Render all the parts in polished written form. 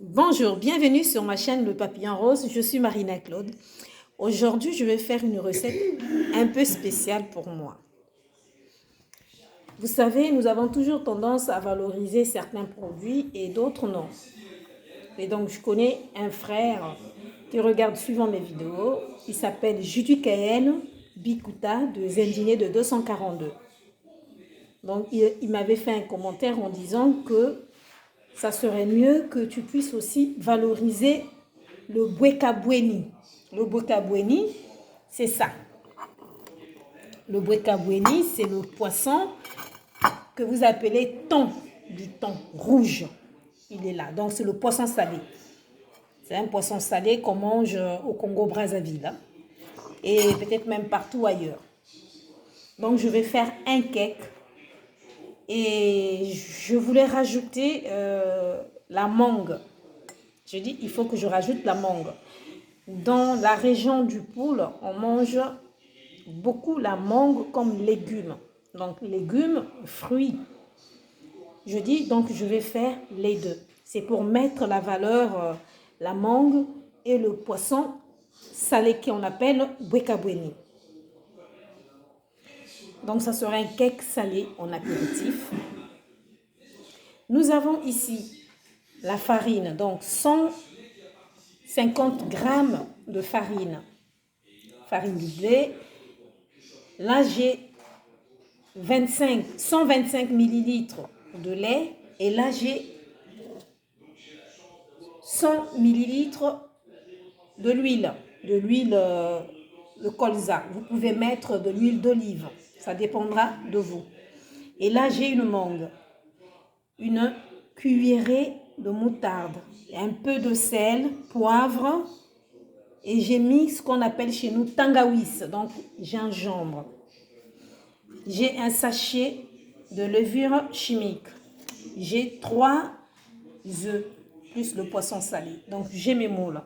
Bonjour, bienvenue sur ma chaîne Le Papillon Rose, je suis Marina Claude. Aujourd'hui, je vais faire une recette un peu spéciale pour moi. Vous savez, nous avons toujours tendance à valoriser certains produits et d'autres non. Et donc, je connais un frère qui regarde souvent mes vidéos. Il s'appelle Judukaen Bikuta de Zendine de 242. Donc, il m'avait fait un commentaire en disant que ça serait mieux que tu puisses aussi valoriser le bwekabweni. Le bwekabweni, c'est ça. Le bwekabweni, c'est le poisson que vous appelez thon, du thon rouge. Il est là. Donc, c'est le poisson salé. C'est un poisson salé qu'on mange au Congo-Brazzaville. Et peut-être même partout ailleurs. Donc, je vais faire un cake. Et je voulais rajouter la mangue. Je dis, il faut que je rajoute la mangue. Dans la région du Poul, on mange beaucoup la mangue comme légume. Donc, légumes, fruits. Je dis, donc, je vais faire les deux. C'est pour mettre la valeur, la mangue et le poisson salé qu'on appelle bwekabweni. Donc, ça sera un cake salé en apéritif. Nous avons ici la farine, donc 150 grammes de farine du blé. Là, j'ai 125 millilitres de lait et là, j'ai 100 millilitres de l'huile de colza. Vous pouvez mettre de l'huile d'olive, ça dépendra de vous. Et là, j'ai une mangue, une cuillerée de moutarde, un peu de sel, poivre, et j'ai mis ce qu'on appelle chez nous tangawis, donc gingembre. J'ai un sachet de levure chimique. J'ai 3 œufs plus le poisson salé. Donc j'ai mes moules.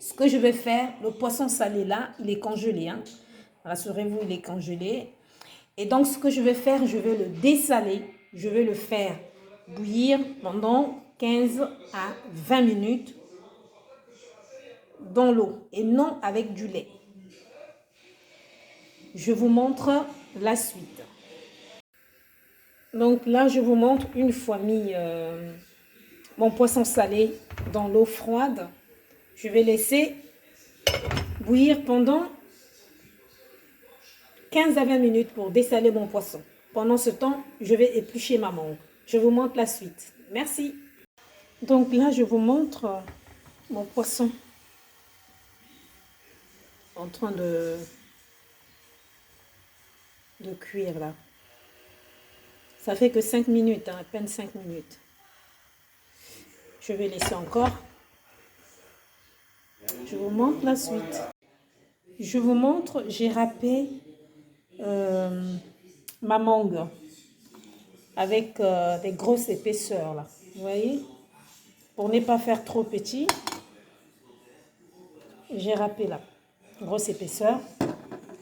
Ce que je vais faire, le poisson salé là, il est congelé. Hein? Rassurez-vous, il est congelé. Et donc ce que je vais faire, je vais le dessaler. Je vais le faire bouillir pendant 15 à 20 minutes dans l'eau et non avec du lait. Je vous montre la suite. Donc là, je vous montre une fois mis mon poisson salé dans l'eau froide. Je vais laisser bouillir pendant 15 à 20 minutes pour dessaler mon poisson. Pendant ce temps, je vais éplucher ma mangue. Je vous montre la suite. Merci. Donc là, je vous montre mon poisson en train de cuire là. Ça fait que 5 minutes, hein, à peine 5 minutes. Je vais laisser encore. Je vous montre la suite. Je vous montre, j'ai râpé ma mangue avec des grosses épaisseurs là. Vous voyez? Pour ne pas faire trop petit, j'ai râpé là, grosse épaisseur.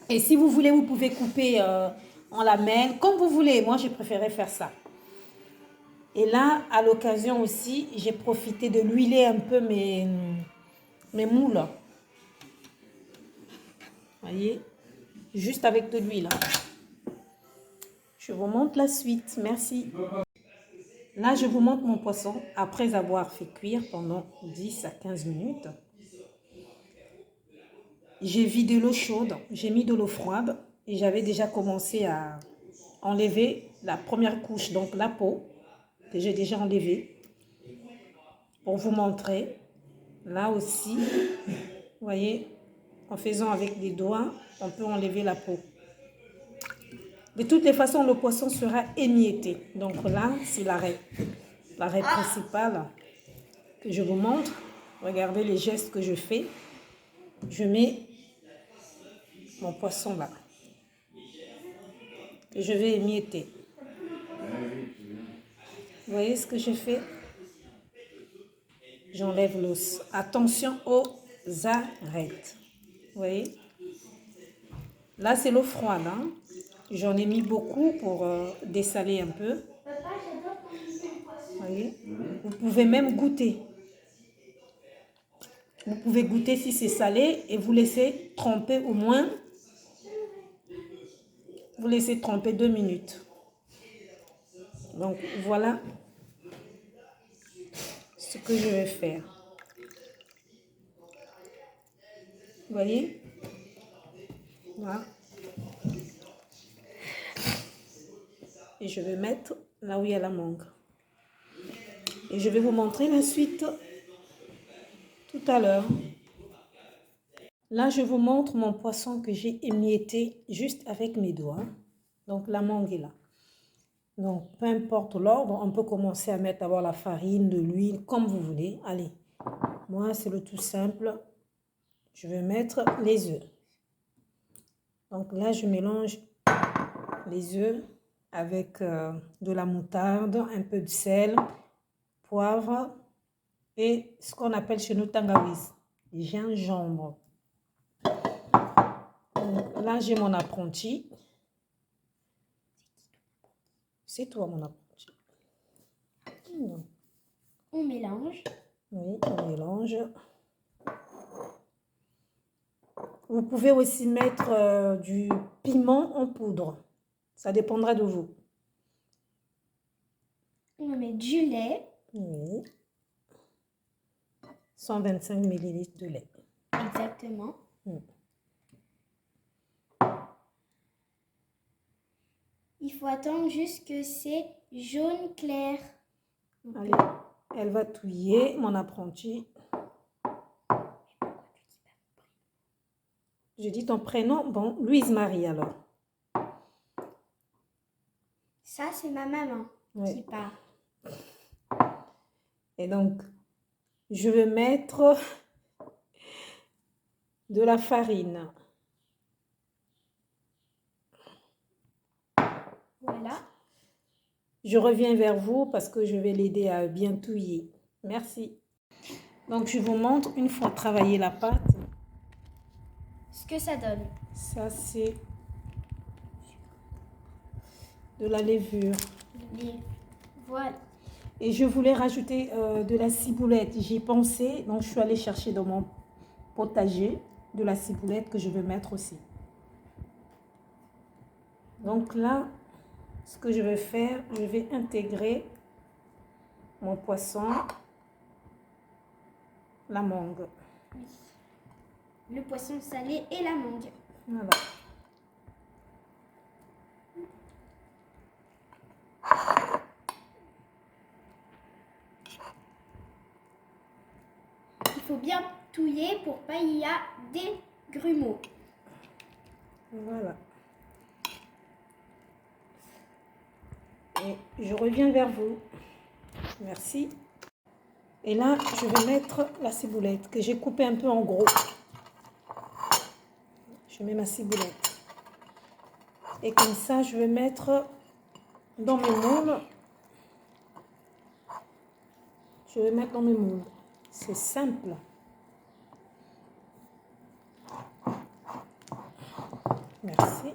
Et si vous voulez, vous pouvez couper en lamelles, comme vous voulez. Moi, j'ai préféré faire ça. Et là, à l'occasion aussi, j'ai profité de l'huiler un peu mes moules. Vous voyez, juste avec de l'huile. Je vous montre la suite. Merci. Là, je vous montre mon poisson après avoir fait cuire pendant 10 à 15 minutes. J'ai vidé l'eau chaude, j'ai mis de l'eau froide et j'avais déjà commencé à enlever la première couche, donc la peau, que j'ai déjà enlevée. Pour vous montrer, là aussi, vous voyez, en faisant avec des doigts, on peut enlever la peau. De toutes les façons, le poisson sera émietté. Donc là, c'est l'arrêt principal que je vous montre. Regardez les gestes que je fais. Je mets mon poisson là. Et je vais émietter. Vous voyez ce que je fais? J'enlève l'os. Attention aux arêtes. Vous voyez? Là, c'est l'eau froide. Hein? J'en ai mis beaucoup pour dessaler un peu. Vous voyez? Vous pouvez même goûter. Vous pouvez goûter si c'est salé et vous laissez tremper au moins. Vous laissez tremper 2 minutes. Donc voilà ce que je vais faire. Vous voyez? Voilà. Et je vais mettre là où il y a la mangue. Et je vais vous montrer la suite tout à l'heure. Là, je vous montre mon poisson que j'ai émietté juste avec mes doigts. Donc, la mangue est là. Donc, peu importe l'ordre, on peut commencer à mettre d'abord la farine, de l'huile, comme vous voulez. Allez, moi, c'est le tout simple. Je vais mettre les œufs. Donc là, je mélange les œufs avec de la moutarde, un peu de sel, poivre et ce qu'on appelle chez nous tangawiz, gingembre. Donc là, j'ai mon apprenti. C'est toi, mon apprenti. On mélange. Oui, on mélange. Vous pouvez aussi mettre du piment en poudre. Ça dépendra de vous. On met du lait. Oui. 125 ml de lait. Exactement. Il faut attendre jusque c'est jaune clair. Allez, elle va touiller, mon apprenti. Je dis ton prénom. Bon, Louise Marie alors. Ça, c'est ma maman qui parle. Et donc, je vais mettre de la farine. Voilà. Je reviens vers vous parce que je vais l'aider à bien touiller. Merci. Donc, je vous montre une fois travaillé la pâte. Ce que ça donne. Ça, c'est de la levure. Voilà. Et je voulais rajouter de la ciboulette. J'y ai pensé, donc je suis allée chercher dans mon potager de la ciboulette que je vais mettre aussi. Donc là, ce que je vais faire, je vais intégrer mon poisson, la mangue. Oui. Le poisson salé et la mangue. Voilà. Il faut bien touiller pour pas y a des grumeaux. Voilà. Et je reviens vers vous. Merci. Et là, je vais mettre la ciboulette que j'ai coupée un peu en gros. Je mets ma ciboulette. Et comme ça, je vais mettre dans mes moules. Je vais mettre dans mes moules. C'est simple. Merci.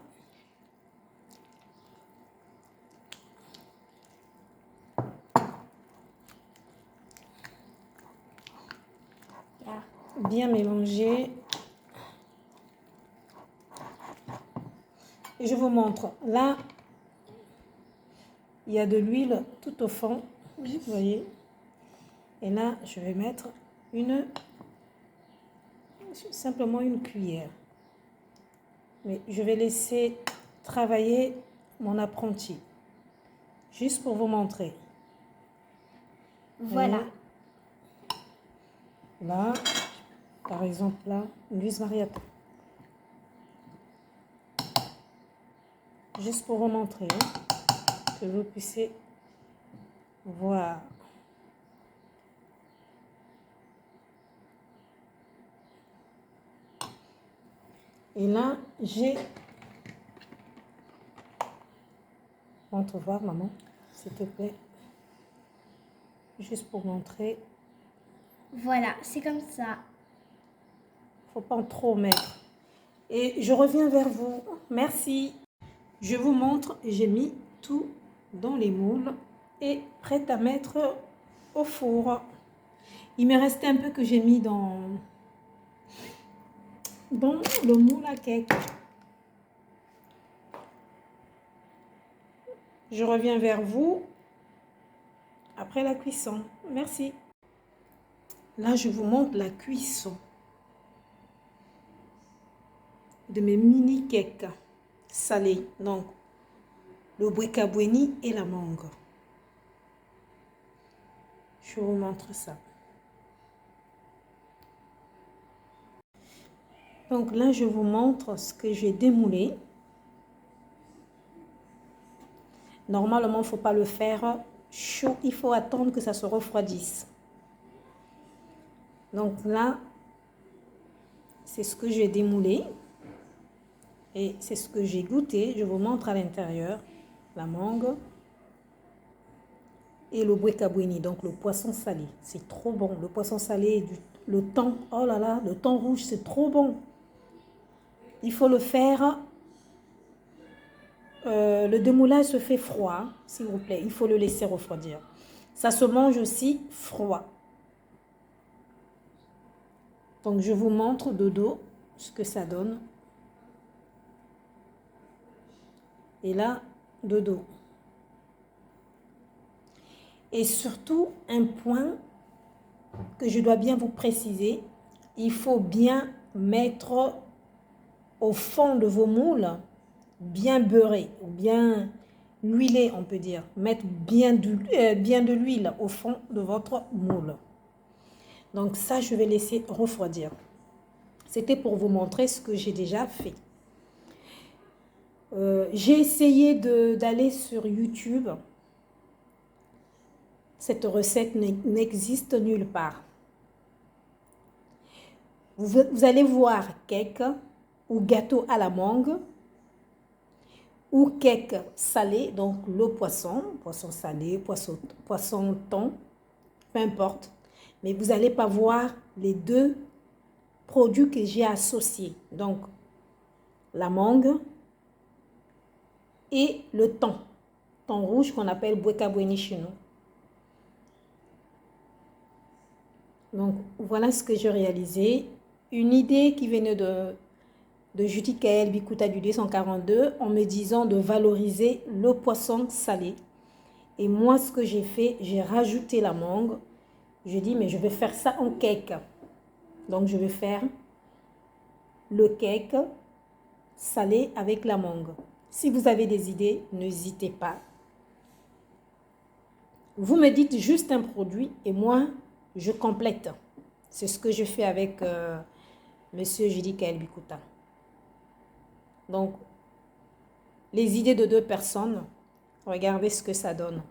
Bien mélanger. Et je vous montre. Là, il y a de l'huile tout au fond. Oui. Vous voyez. Et là, je vais mettre simplement une cuillère. Mais je vais laisser travailler mon apprenti. Juste pour vous montrer. Voilà. Et là, par exemple, là, Louise Mariette. Juste pour vous montrer, que vous puissiez voir. Et là, j'ai... Montre voir, maman, s'il te plaît. Juste pour montrer. Voilà, c'est comme ça. Faut pas en trop mettre. Et je reviens vers vous. Merci. Je vous montre, j'ai mis tout dans les moules et prête à mettre au four. Il me restait un peu que j'ai mis dans le moule à cake. Je reviens vers vous après la cuisson. Merci. Là, je vous montre la cuisson de mes mini cakes salés. Donc, le bwekabweni et la mangue. Je vous montre ça. Donc là, je vous montre ce que j'ai démoulé. Normalement, il ne faut pas le faire chaud. Il faut attendre que ça se refroidisse. Donc là, c'est ce que j'ai démoulé. Et c'est ce que j'ai goûté. Je vous montre à l'intérieur. La mangue. Et le bwekabweni, donc le poisson salé. C'est trop bon. Le poisson salé, le thon. Oh là là, le thon rouge, c'est trop bon. Il faut le faire. Le démoulage se fait froid, s'il vous plaît. Il faut le laisser refroidir. Ça se mange aussi froid. Donc, je vous montre de dos ce que ça donne. Et là, de dos. Et surtout, un point que je dois bien vous préciser. Il faut bien mettre au fond de vos moules, bien beurré, ou bien huilé, on peut dire. Mettre bien de l'huile au fond de votre moule. Donc ça, je vais laisser refroidir. C'était pour vous montrer ce que j'ai déjà fait. J'ai essayé d'aller sur YouTube. Cette recette n'existe nulle part. Vous allez voir cake ou gâteau à la mangue ou cake salé, donc le poisson salé, poisson thon, peu importe. Mais vous n'allez pas voir les deux produits que j'ai associés. Donc, la mangue et le thon rouge qu'on appelle bwekabweni chez nous. Donc, voilà ce que j'ai réalisé. Une idée qui venait de Judy Kael Bikuta du 242 en me disant de valoriser le poisson salé. Et moi, ce que j'ai fait, j'ai rajouté la mangue. Je dis, mais je vais faire ça en cake. Donc, je vais faire le cake salé avec la mangue. Si vous avez des idées, n'hésitez pas. Vous me dites juste un produit et moi, je complète. C'est ce que je fais avec Monsieur Judy Kael Bikuta. Donc, les idées de deux personnes, regardez ce que ça donne.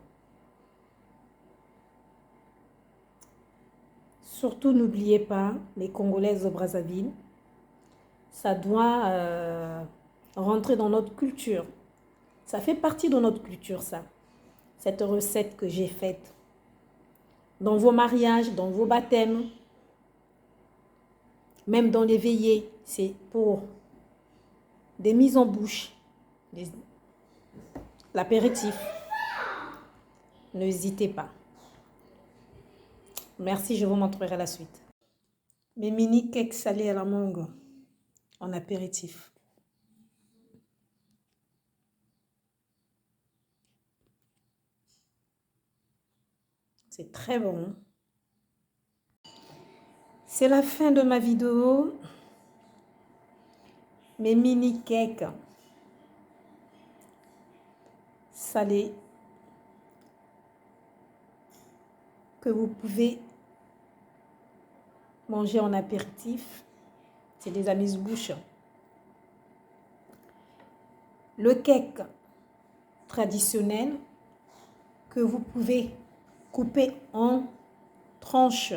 Surtout, n'oubliez pas, les Congolaises de Brazzaville, ça doit rentrer dans notre culture. Ça fait partie de notre culture, ça. Cette recette que j'ai faite. Dans vos mariages, dans vos baptêmes, même dans les veillées, c'est pour des mises en bouche, l'apéritif. N'hésitez pas. Merci, je vous montrerai la suite. Mes mini cakes salés à la mangue en apéritif. C'est très bon. C'est la fin de ma vidéo. Mes mini cakes salés que vous pouvez manger en apéritif. C'est des amuse-bouches. Le cake traditionnel que vous pouvez couper en tranches.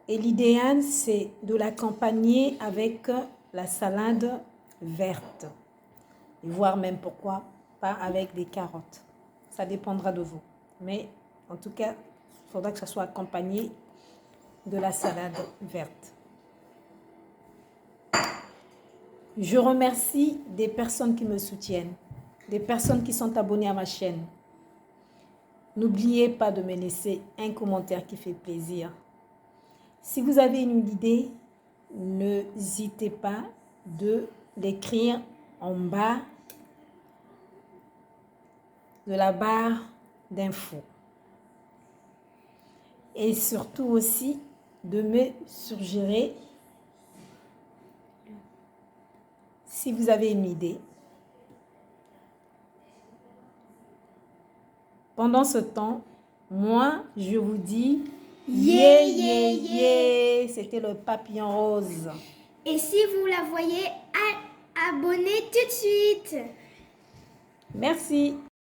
Et l'idéal, c'est de l'accompagner avec la salade verte. Et voire même, pourquoi pas, avec des carottes. Ça dépendra de vous. Mais en tout cas, il faudra que ça soit accompagné de la salade verte. Je remercie des personnes qui me soutiennent, des personnes qui sont abonnées à ma chaîne. N'oubliez pas de me laisser un commentaire qui fait plaisir. Si vous avez une idée, n'hésitez pas de l'écrire en bas de la barre d'infos. Et surtout aussi de me suggérer si vous avez une idée. Pendant ce temps, moi, je vous dis yeah, yeah, yeah. C'était le papillon rose. Et si vous la voyez, abonnez tout de suite. Merci.